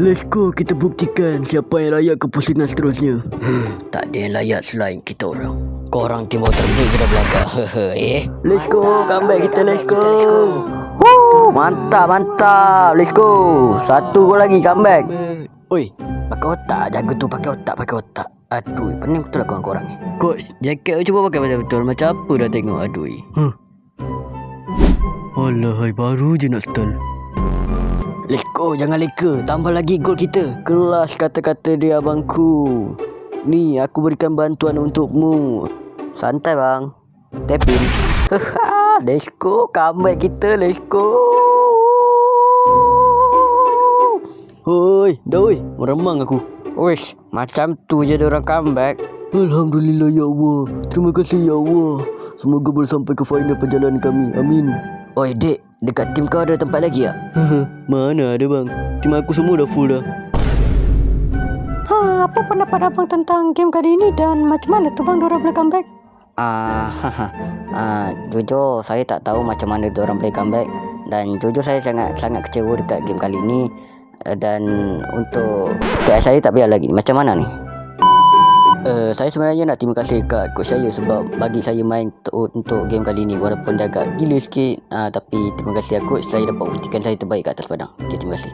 Let's go, kita buktikan siapa yang layak ke pusingan seterusnya. Tak ada yang layak selain kita orang. Korang tim water break sudah belakang. Let's go, comeback kita, let's go. Mantap. Let's go. Satu gol lagi, comeback. Oi, pakai otak jaga tu, pakai otak. Aduh, pening betul lah korang ni. Coach, jaket cuba pakai betul-betul. Macam apa dah tengok, aduh. Alahai, baru je nak stall. Let's go, jangan leka. Tambah lagi gol kita. Kelas kata-kata dia abangku. Ni, aku berikan bantuan untukmu. Santai bang. Tapin. Let's go, comeback kita. Let's go. Hoi, dah oi. Meremang aku. Wish, macam tu je dia orang comeback. Alhamdulillah ya Allah. Terima kasih ya Allah. Semoga boleh sampai ke final perjalanan kami. Amin. Oi dek, dekat tim kau ada tempat lagi tak? Mana ada bang. Tim aku semua dah full dah. Apa pendapat abang tentang game kali ini dan macam mana tu bang diorang boleh comeback? Jujur saya tak tahu macam mana diorang boleh comeback. Dan jujur saya sangat kecewa dekat game kali ini. Dan untuk TS saya tak biar lagi. Macam mana ni? Saya sebenarnya nak terima kasih dekat coach saya sebab bagi saya main untuk game kali ni. Walaupun dia agak gila sikit, tapi terima kasih coach, saya dapat buktikan saya terbaik kat atas padang. Okay, terima kasih.